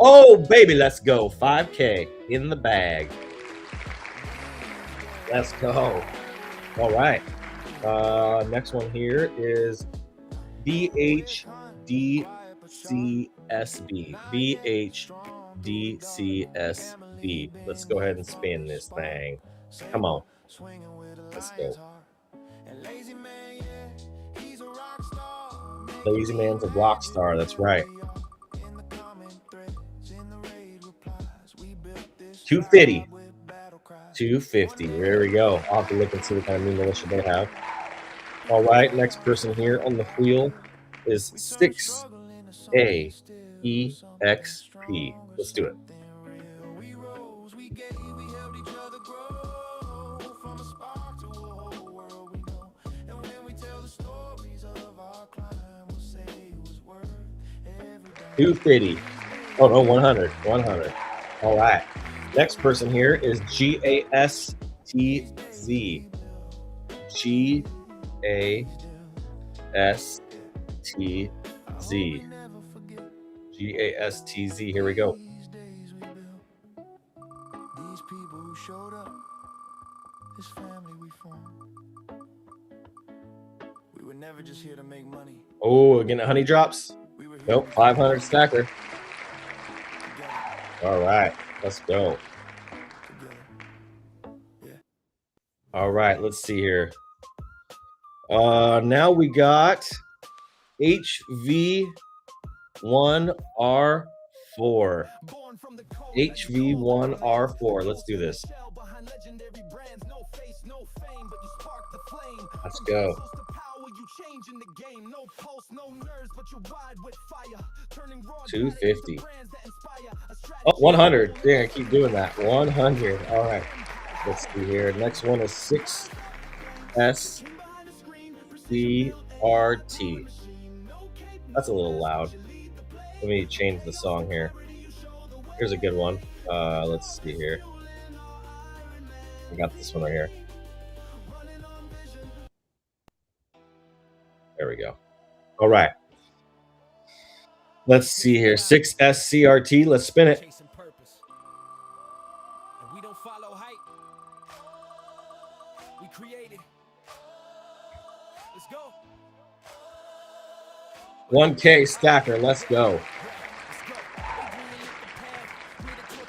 Oh, baby, let's go. 5K in the bag. Let's go. All right. Next one here is BHDCSB. BHDCSB. Let's go ahead and spin this thing. Come on. Let's go. Lazy Man's a rock star. That's right. 250. 250. There we go. I'll have to look and see what kind of new militia they have. All right. Next person here on the wheel is 6AEXP. Let's do it. $250. Oh no, 100. 100. All right. Next person here is GASTZ. GASTZ. GASTZ. Here we go. These people who showed up, this family we formed. We were never just here to make money. Oh, again, honey drops. Nope, 500 stacker. All right, let's go. All right, let's see here. Now we got HV1R4. HV1R4. Let's do this. Let's go. 250. Oh, 100. Yeah, keep doing that. 100. All right. Let's see here. Next one is 6SCRT. That's a little loud. Let me change the song here. Here's a good one. Let's see here. I got this one right here. There we go. All right. Let's see here. 6SCRT. Let's spin it. 1K stacker. Let's go.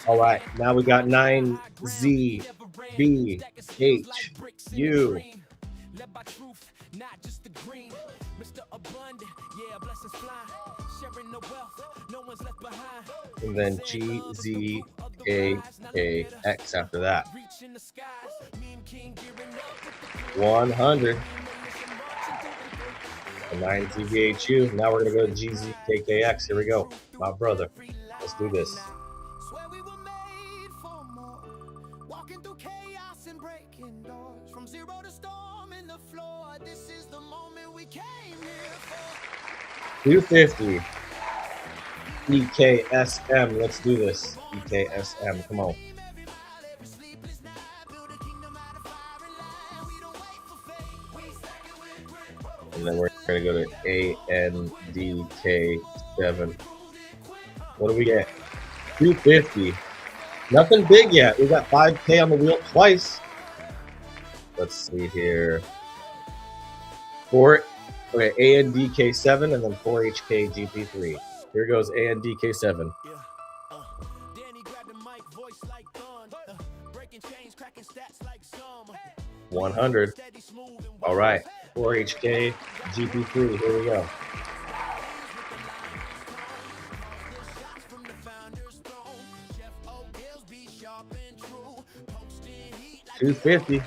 All right. Now we got 9Z, B, H, U. And then G, Z, K, K, X after that. 100. 9ZVHU. Now we're going to go to GZKKX. Here we go. My brother. Let's do this. $250. EKSM. Let's do this. EKSM. Come on. And then we're going to go to ANDK7. What do we get? 250. Nothing big yet. We got 5K on the wheel twice. Let's see here. Okay, ANDK7 and then 4HKGP3. Here goes ANDK7. 100. All right. 4HK GP3. Here we go. $250.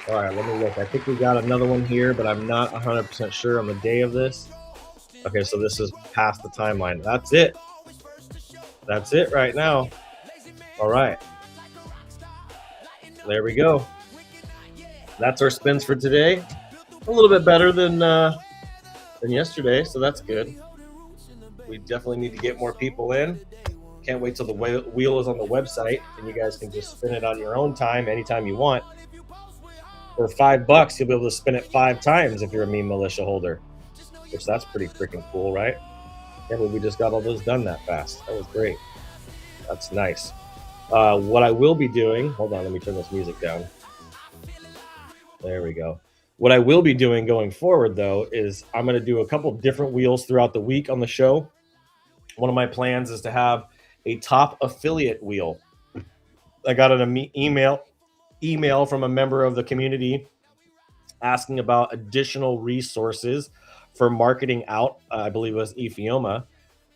All right, let me look. I think we got another one here, but I'm not 100% sure on the day of this. Okay, so this is past the timeline. That's it. That's it right now. All right. There we go. That's our spins for today. A little bit better than yesterday, so that's good. We definitely need to get more people in. Can't wait till the wheel is on the website, and you guys can just spin it on your own time, anytime you want. For $5, you'll be able to spin it 5 times if you're a meme militia holder, which that's pretty freaking cool, right? Can't believe we just got all those done that fast. That was great. That's nice. What I will be doing, hold on, let me turn this music down. There we go. What I will be doing going forward, though, is I'm going to do a couple different wheels throughout the week on the show. One of my plans is to have a top affiliate wheel. I got an email from a member of the community asking about additional resources for marketing out. I believe it was Ephioma,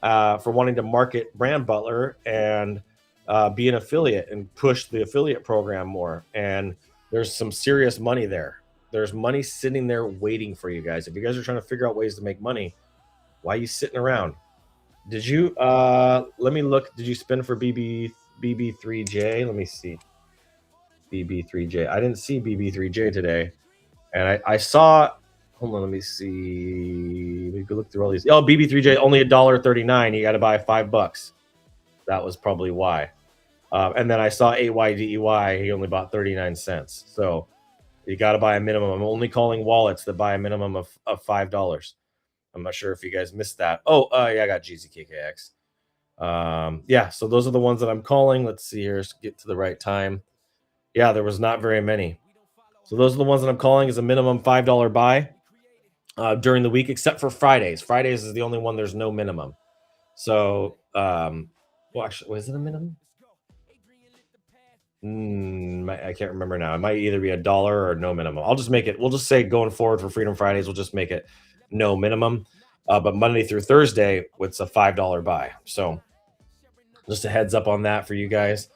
for wanting to market Brand Butler and be an affiliate and push the affiliate program more. And there's some serious money there. There's money sitting there waiting for you guys. If you guys are trying to figure out ways to make money, why are you sitting around? Did you let me look? Did you spin for BB3J? Let me see. BB3J. I didn't see BB3J today. And I saw, hold on, let me see. We could look through all these. Oh, BB3J only $1.39. You got to buy $5. That was probably why. And then I saw 8YDEY. He only bought 39 cents. So you got to buy a minimum. I'm only calling wallets that buy a minimum of $5. I'm not sure if you guys missed that. Oh, yeah, I got GZKKX. Yeah, so those are the ones that I'm calling. Let's see here. Let's get to the right time. Yeah, there was not very many. So those are the ones that I'm calling as a minimum $5 buy during the week, except for Fridays. Fridays is the only one there's no minimum. So, well, actually, was it a minimum? I can't remember now. It might either be $1 or no minimum. I'll just make it. We'll just say going forward for Freedom Fridays, we'll just make it no minimum. But Monday through Thursday, it's a $5 buy. So just a heads up on that for you guys.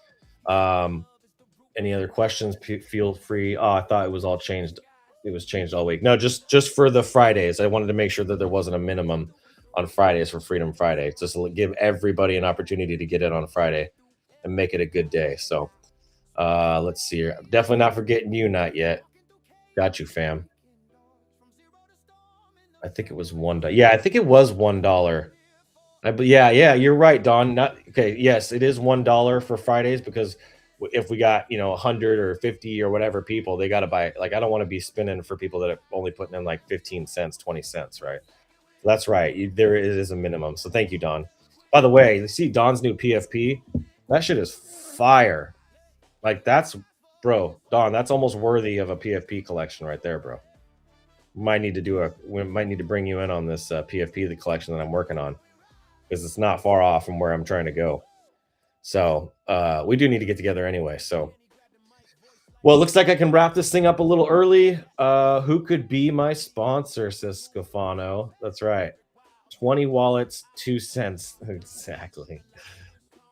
Any other questions? Feel free. Oh, I thought it was all changed. It was changed all week. No, just for the Fridays. I wanted to make sure that there wasn't a minimum on Fridays for Freedom Friday. Just to give everybody an opportunity to get in on Friday and make it a good day. So let's see here. I'm definitely not forgetting you, not yet. Got you, fam. I think it was $1. Yeah, I think it was $1. Yeah, you're right, Don. Not okay. Yes, it is $1 for Fridays because if we got 100 or 50 or whatever people, they got to buy. Like, I don't want to be spinning for people that are only putting in like 15 cents, 20 cents, right? So that's right. There is a minimum. So thank you, Don. By the way, you see Don's new PFP? That shit is fire. Like, that's, bro, Don, that's almost worthy of a PFP collection right there, bro. we might need to bring you in on this PFP, the collection that I'm working on, because it's not far off from where I'm trying to go. So we do need to get together anyway. So, well, it looks like I can wrap this thing up a little early. Who could be my sponsor, says Scafano. That's right. 20 wallets, 2 cents. Exactly.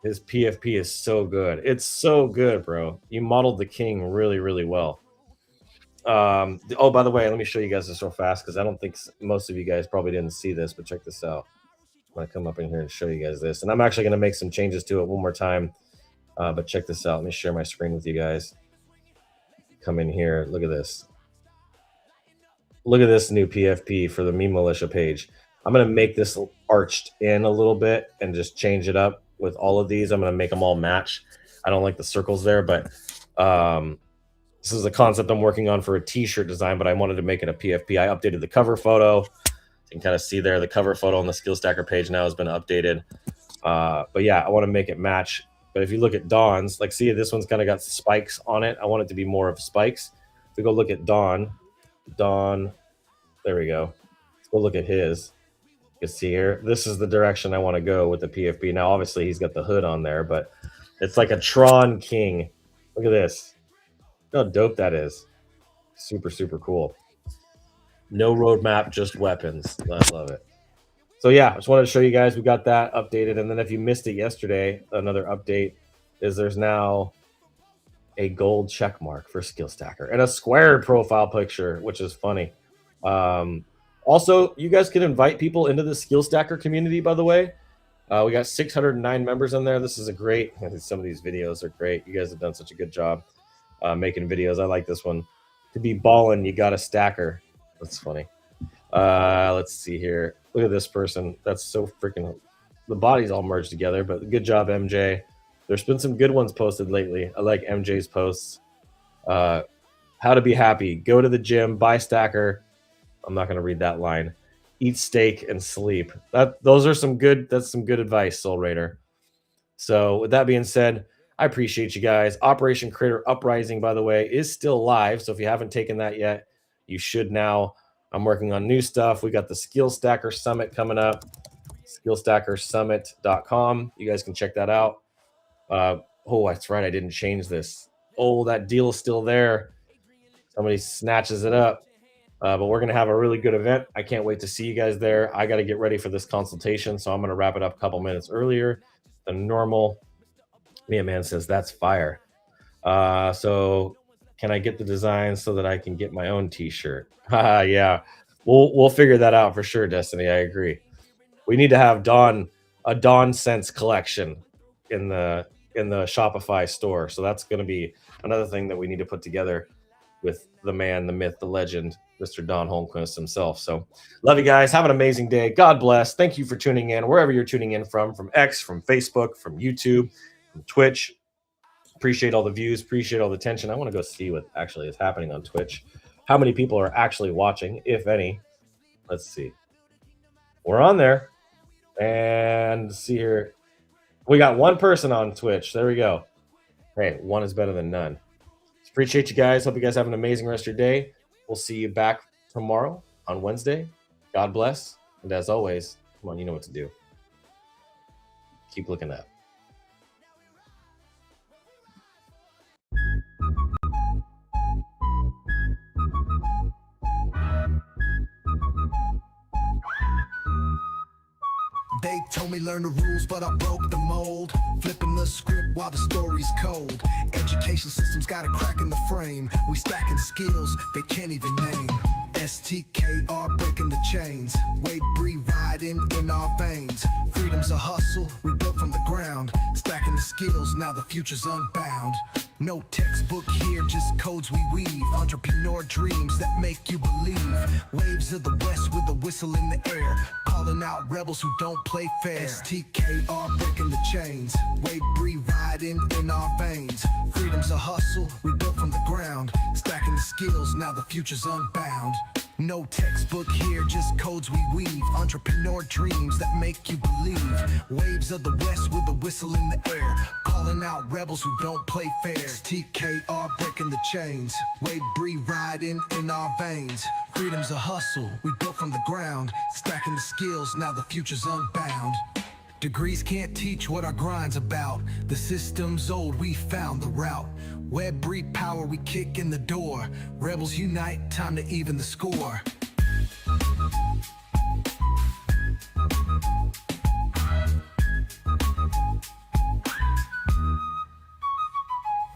His PFP is so good. It's so good, bro. You modeled the king really, really well. Oh, by the way, let me show you guys this real fast, because I don't think most of you guys probably didn't see this, but check this out. I'm going to come up in here and show you guys this. And I'm actually going to make some changes to it one more time. But check this out. Let me share my screen with you guys. Come in here. Look at this. Look at this new PFP for the Meme Militia page. I'm going to make this arched in a little bit and just change it up with all of these. I'm going to make them all match. I don't like the circles there, but this is a concept I'm working on for a t-shirt design, but I wanted to make it a PFP. I updated the cover photo. You can kind of see there the cover photo on the Skill Stacker page now has been updated. But yeah, I want to make it match. But if you look at Dawn's, like, see, this one's kind of got spikes on it. I want it to be more of spikes. If we go look at Dawn, there we go. Let's go look at his. You can see here, this is the direction I want to go with the PFP. Now, obviously, he's got the hood on there, but it's like a Tron King. Look at this. Look how dope that is. Super, super cool. No roadmap, just weapons. I love it. So yeah, I just wanted to show you guys we got that updated. And then if you missed it yesterday, another update is there's now a gold check mark for Skill Stacker and a squared profile picture, which is funny. Also, you guys can invite people into the Skill Stacker community, by the way. We got 609 members in there. This is a great, some of these videos are great. You guys have done such a good job making videos. I like this one. To be ballin', you got a stacker. That's funny. Let's see here. Look at this person. That's so freaking... The body's all merged together, but good job, MJ. There's been some good ones posted lately. I like MJ's posts. How to be happy. Go to the gym, buy stacker. I'm not going to read that line. Eat steak and sleep. That's some good advice, Soul Raider. So with that being said, I appreciate you guys. Operation Creator Uprising, by the way, is still live. So if you haven't taken that yet, you should now. I'm working on new stuff. We got the Skill Stacker Summit coming up. skillstackersummit.com. You guys can check that out. Oh, that's right. I didn't change this. Oh, that deal is still there. Somebody snatches it up. But we're going to have a really good event. I can't wait to see you guys there. I got to get ready for this consultation, so I'm going to wrap it up a couple minutes earlier than normal. Mia Man says, that's fire. So can I get the design so that I can get my own t-shirt? Yeah, we'll figure that out for sure, Destiny. I agree. We need to have a Dawn Sense collection in the Shopify store. So that's going to be another thing that we need to put together with the man, the myth, the legend, Mr. Don Holmquist himself. So love you guys. Have an amazing day. God bless. Thank you for tuning in wherever you're tuning in from X, from Facebook, from YouTube, from Twitch. Appreciate all the views. Appreciate all the attention. I want to go see what actually is happening on Twitch. How many people are actually watching, if any? Let's see. We're on there. And see here. We got one person on Twitch. There we go. Hey, one is better than none. Appreciate you guys. Hope you guys have an amazing rest of your day. We'll see you back tomorrow on Wednesday. God bless. And as always, come on, you know what to do. Keep looking up. They told me learn the rules, but I broke the mold. Flipping the script while the story's cold. Education system's got a crack in the frame. We stacking skills they can't even name. STKR breaking the chains. Wade Bree riding in our veins. Freedom's a hustle, we built from the ground. Stacking the skills, now the future's unbound. No textbook here, just codes we weave. Entrepreneur dreams that make you believe. Waves of the west with a whistle in the air. Calling out rebels who don't play fair. STKR breaking the chains. Wade Bree riding in our veins. Freedom's a hustle, we built from the ground. Stacking the skills, now the future's unbound. No textbook here, just codes we weave. Entrepreneur dreams that make you believe. Waves of the west with a whistle in the air. calling out rebels who don't play fair. TKR breaking the chains, Wade Bree riding in our veins. Freedom's a hustle, we built from the ground, stacking the skills, now the future's unbound. Degrees can't teach what our grind's about. The system's old, we found the route. Web breed power, we kick in the door. Rebels unite, time to even the score.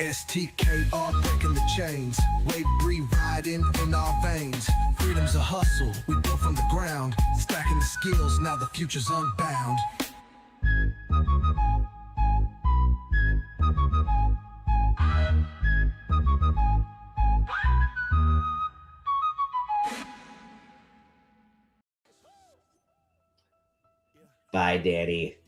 STKR breaking the chains, Wade Bree riding in our veins. Freedom's a hustle, we built from the ground, stacking the skills, now the future's unbound. Bye, Daddy.